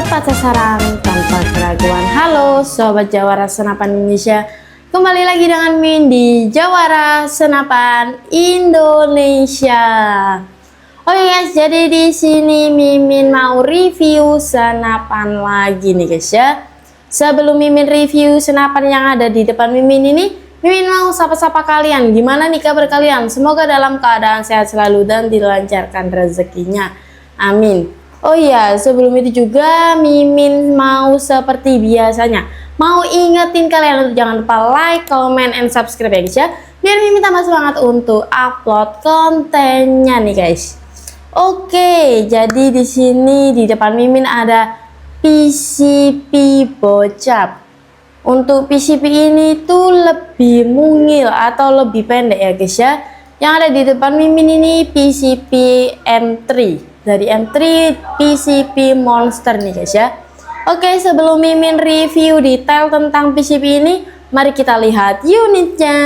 tepat sasaran tanpa keraguan. Halo Sobat Jawara Senapan Indonesia, kembali lagi dengan Min di Jawara Senapan Indonesia. Oke guys, jadi di sini Mimin mau review senapan lagi nih guys ya. Sebelum Mimin review senapan yang ada di depan Mimin ini, Mimin mau sapa-sapa kalian. Gimana nih kabar kalian? Semoga dalam keadaan sehat selalu dan dilancarkan rezekinya. Amin. Oh iya, sebelum itu juga Mimin mau seperti biasanya mau ingetin kalian untuk jangan lupa like, comment, and subscribe ya guys ya, biar Mimin tambah semangat untuk upload kontennya nih guys. Oke, jadi di sini di depan Mimin ada PCP bocap. Untuk PCP ini tuh lebih mungil atau lebih pendek ya guys ya. Yang ada di depan Mimin ini PCP M3 dari M3 PCP Monster nih guys ya. Oke, sebelum Mimin review detail tentang PCP ini, mari kita lihat unitnya.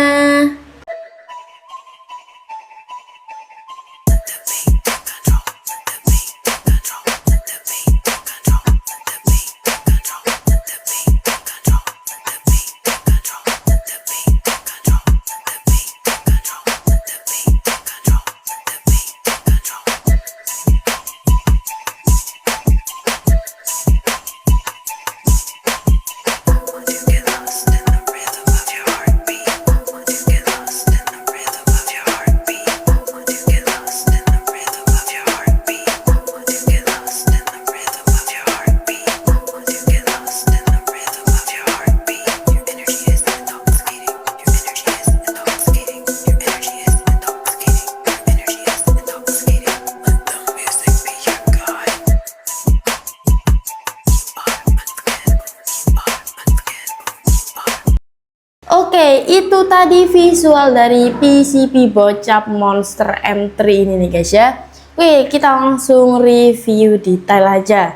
Oke, itu tadi visual dari PCP bocap Monster M3 ini nih guys ya. Oke, kita langsung review detail aja.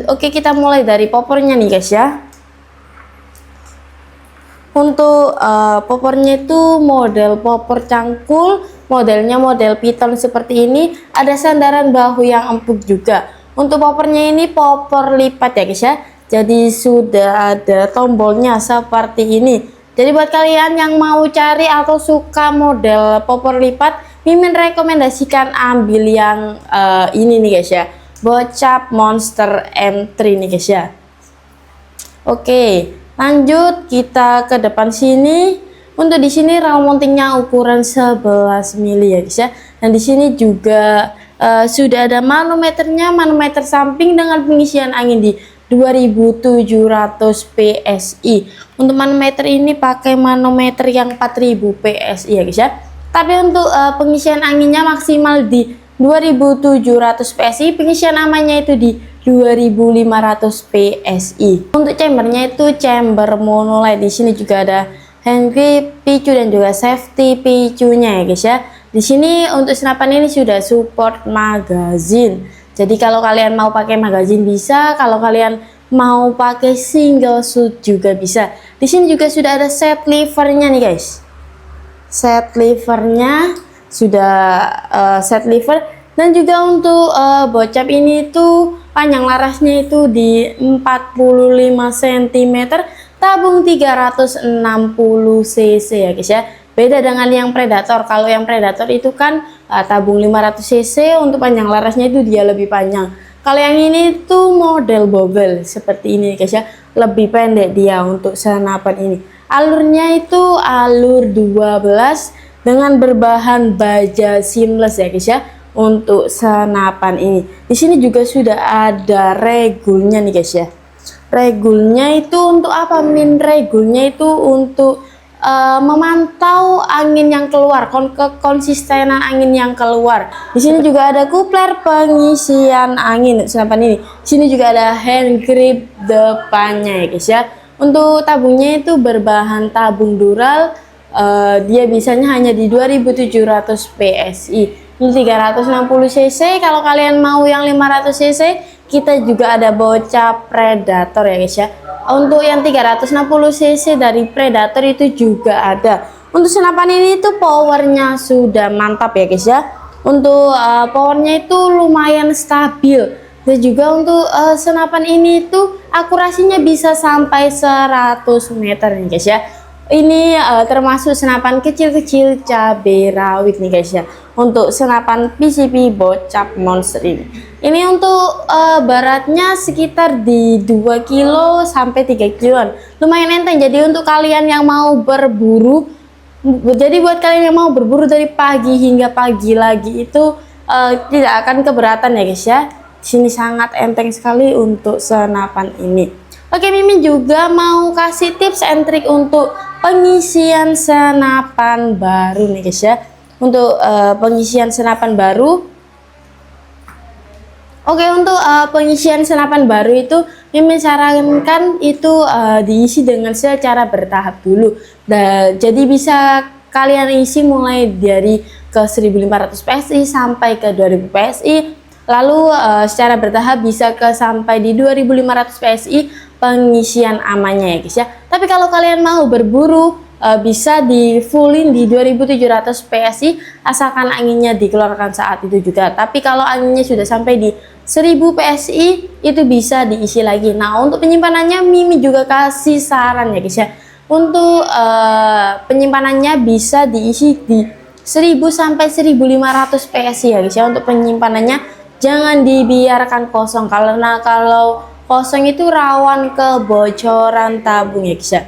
Oke, kita mulai dari popornya nih guys ya. Untuk popornya itu model popor cangkul, modelnya model piton seperti ini. Ada sandaran bahu yang empuk juga. Untuk popornya ini popor lipat ya guys ya. Jadi sudah ada tombolnya seperti ini. Jadi buat kalian yang mau cari atau suka model popor lipat, Mimin rekomendasikan ambil yang ini nih guys ya, bocap Monster M3 nih guys ya. Oke, lanjut kita ke depan sini. Untuk di sini round mountingnya ukuran 11 mili ya guys ya. Dan di sini juga sudah ada manometernya, manometer samping dengan pengisian angin di 2700 PSI. Untuk manometer ini pakai manometer yang 4000 PSI ya guys ya. Tapi untuk pengisian anginnya maksimal di 2700 PSI, pengisian amannya itu di 2500 PSI. Untuk chambernya itu chamber monolight. Di sini juga ada hand grip, picu dan juga safety picunya ya guys ya. Di sini untuk senapan ini sudah support magazine. Jadi kalau kalian mau pakai magazine bisa, kalau kalian mau pakai single shoot juga bisa. Di sini juga sudah ada set levernya nih guys. Set levernya sudah set lever, dan juga untuk bocap ini tuh panjang larasnya itu di 45 cm, tabung 360 cc ya guys ya. Beda dengan yang predator. Kalau yang predator itu kan tabung 500 cc, untuk panjang larasnya itu dia lebih panjang. Kalau yang ini tuh model bobel seperti ini guys ya, lebih pendek dia untuk senapan ini. Alurnya itu alur 12 dengan berbahan baja seamless ya guys ya untuk senapan ini. Di sini juga sudah ada regulnya nih guys ya. Regulnya itu untuk apa Min? Regulnya itu untuk memantau angin yang keluar, konsistenan angin yang keluar. Di sini juga ada kupler pengisian angin senapan ini. Di sini juga ada hand grip depannya ya guys ya. Untuk tabungnya itu berbahan tabung dural. Dia bisanya hanya di 2700 PSI. Ini 360 cc. Kalau kalian mau yang 500 cc, kita juga ada bocap predator ya guys ya. Untuk yang 360 cc dari predator itu juga ada. Untuk senapan ini tuh powernya sudah mantap ya guys ya. Untuk powernya itu lumayan stabil. Dan juga untuk senapan ini tuh akurasinya bisa sampai 100 meter nih guys ya. Ini termasuk senapan kecil-kecil cabai rawit nih guys ya. Untuk senapan PCP Bocap Monster ini. Ini untuk beratnya sekitar di 2 kilo sampai 3 kiloan. Lumayan enteng. Jadi untuk kalian yang mau berburu, buat kalian yang mau berburu dari pagi hingga pagi lagi itu tidak akan keberatan ya guys ya. Di sini sangat enteng sekali untuk senapan ini. Oke, Mimin juga mau kasih tips and trik untuk pengisian senapan baru nih guys ya. Untuk pengisian senapan baru. Oke, untuk pengisian senapan baru itu Mimin sarankan itu diisi dengan secara bertahap dulu. Jadi bisa kalian isi mulai dari ke 1500 PSI sampai ke 2000 PSI. Lalu secara bertahap bisa ke sampai di 2500 PSI pengisian amannya ya guys ya. Tapi kalau kalian mau berburu bisa di fullin di 2700 PSI asalkan anginnya dikeluarkan saat itu juga. Tapi kalau anginnya sudah sampai di 1000 PSI itu bisa diisi lagi. Nah, untuk penyimpanannya Mimi juga kasih saran ya guys ya. Untuk penyimpanannya bisa diisi di 1000 sampai 1500 PSI ya guys ya. Untuk penyimpanannya jangan dibiarkan kosong, karena kalau kosong itu rawan kebocoran tabung ya guys ya.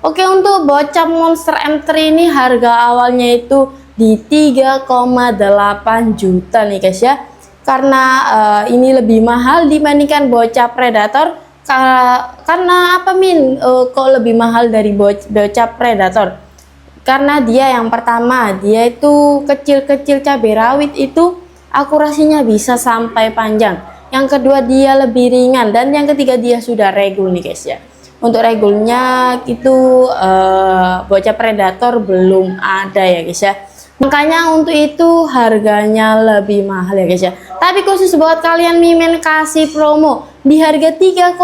Oke, untuk Bocap Monster M3 ini harga awalnya itu di 3,8 juta nih guys ya. Karena ini lebih mahal dibandingkan Bocap Predator. Karena apa Min? Kok lebih mahal dari Bocap Predator? Karena dia yang pertama, dia itu kecil-kecil cabai rawit itu akurasinya bisa sampai panjang. Yang kedua dia lebih ringan, dan yang ketiga dia sudah regul nih guys ya. Untuk regulnya itu Bocap Predator belum ada ya guys ya. Makanya untuk itu harganya lebih mahal ya guys ya. Tapi khusus buat kalian Mimin kasih promo di harga 3,5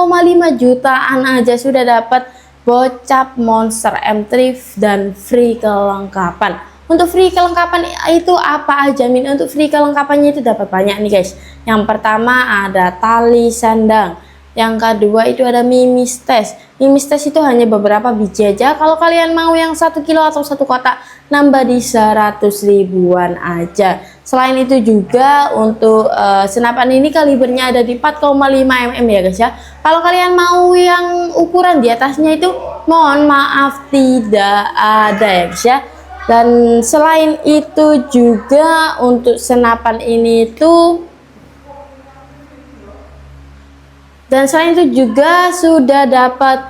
jutaan aja sudah dapat Bocap Monster M3 dan free kelengkapan. Untuk free kelengkapan itu apa aja Min? Untuk free kelengkapannya itu dapat banyak nih guys. Yang pertama ada tali sandang. Yang kedua itu ada mimis tes. Mimis tes itu hanya beberapa biji aja. Kalau kalian mau yang 1 kilo atau 1 kotak nambah di 100 ribuan aja. Selain itu juga untuk senapan ini kalibernya ada di 4,5 mm ya guys ya. Kalau kalian mau yang ukuran di atasnya itu mohon maaf tidak ada ya guys ya. Dan selain itu juga untuk senapan ini tuh sudah dapat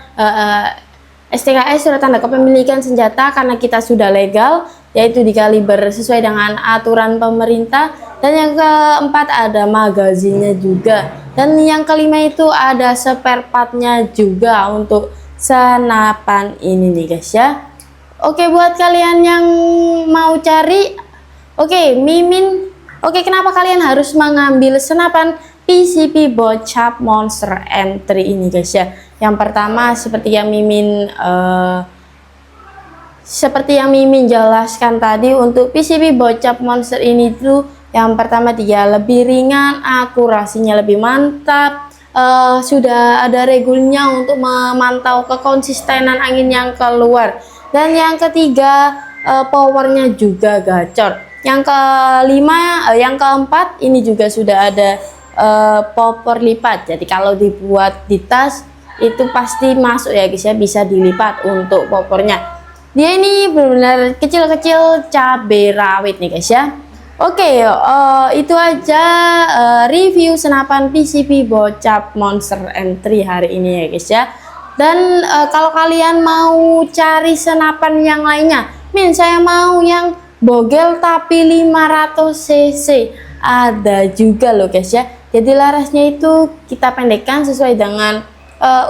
STKS surat tanda kepemilikan senjata karena kita sudah legal, yaitu di kaliber sesuai dengan aturan pemerintah. Dan yang keempat ada magazinnya juga. Dan yang kelima itu ada spare partnya juga untuk senapan ini nih guys ya. Oke, buat kalian yang mau cari, kenapa kalian harus mengambil senapan PCP Bocap Monster M3 ini guys ya. Yang pertama seperti yang Mimin jelaskan tadi, untuk PCP Bocap Monster ini tuh yang pertama dia lebih ringan, akurasinya lebih mantap, sudah ada regulnya untuk memantau kekonsistenan angin yang keluar. Dan yang ketiga powernya juga gacor. Yang keempat ini juga sudah ada popor lipat. Jadi kalau dibuat di tas itu pasti masuk ya guys ya, bisa dilipat untuk popornya. Dia ini benar-benar kecil-kecil cabai rawit nih guys ya. Oke, itu aja review senapan PCP Bocap Monster M3 hari ini ya guys ya. Dan kalau kalian mau cari senapan yang lainnya, Min saya mau yang bogel tapi 500 cc, ada juga loh guys ya. Jadi larasnya itu kita pendekkan sesuai dengan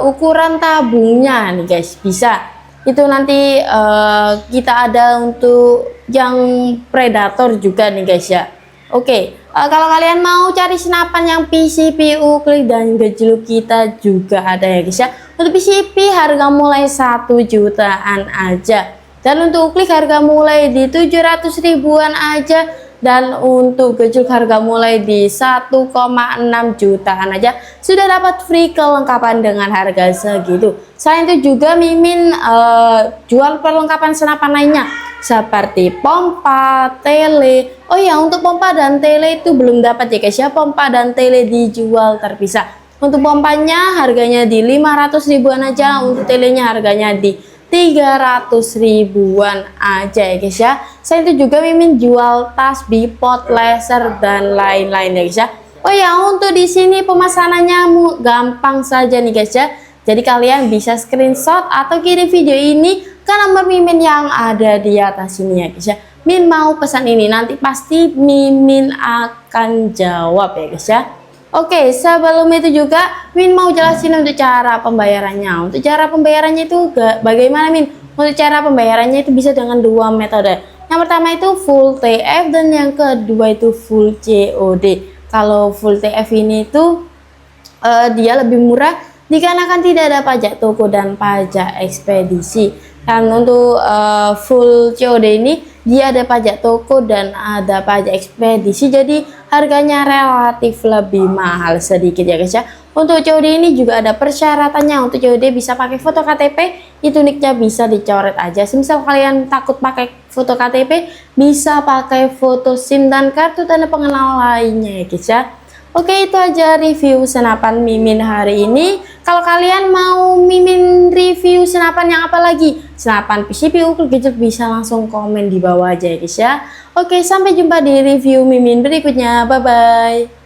ukuran tabungnya nih guys, bisa. Itu nanti kita ada untuk yang Predator juga nih guys ya. Oke, kalau kalian mau cari senapan yang PCP, uklik dan gejluk, kita juga ada ya guys ya. Untuk PCP harga mulai 1 jutaan aja. Dan untuk uklik harga mulai di 700 ribuan aja. Dan untuk gejluk harga mulai di 1,6 jutaan aja sudah dapat free kelengkapan dengan harga segitu. Selain itu juga Mimin jual perlengkapan senapan lainnya seperti pompa, tele. Oh ya, untuk pompa dan tele itu belum dapat ya guys ya. Pompa dan tele dijual terpisah. Untuk pompanya harganya di 500 ribuan aja, untuk telenya harganya di 300 ribuan aja ya guys ya. Saya itu juga Mimin jual tas, bipod, laser dan lain-lain ya guys ya. Oh ya, untuk di sini pemesanannya gampang saja nih guys ya. Jadi kalian bisa screenshot atau kirim video ini ke nomor Mimin yang ada di atas sini ya guys ya. Min mau pesan ini, nanti pasti Mimin akan jawab ya guys ya. Oke, sebelum itu juga Min mau jelasin untuk cara pembayarannya. Untuk cara pembayarannya itu bagaimana Min? Untuk cara pembayarannya itu bisa dengan dua metode. Yang pertama itu full TF dan yang kedua itu full COD. Kalau full TF ini itu dia lebih murah dikarenakan tidak ada pajak toko dan pajak ekspedisi. Dan untuk full COD ini dia ada pajak toko dan ada pajak ekspedisi, jadi harganya relatif lebih mahal sedikit ya guys ya. Untuk COD ini juga ada persyaratannya. Untuk COD bisa pakai foto KTP, itu nicknya bisa dicoret aja. Semisal kalian takut pakai foto KTP, bisa pakai foto SIM dan kartu tanda pengenal lainnya ya guys ya. Oke, itu aja review senapan Mimin hari ini. Kalau kalian mau Mimin review senapan yang apa lagi, senapan PCP, ukur, gadget, bisa langsung komen di bawah aja ya guys ya. Oke, sampai jumpa di review Mimin berikutnya. Bye bye.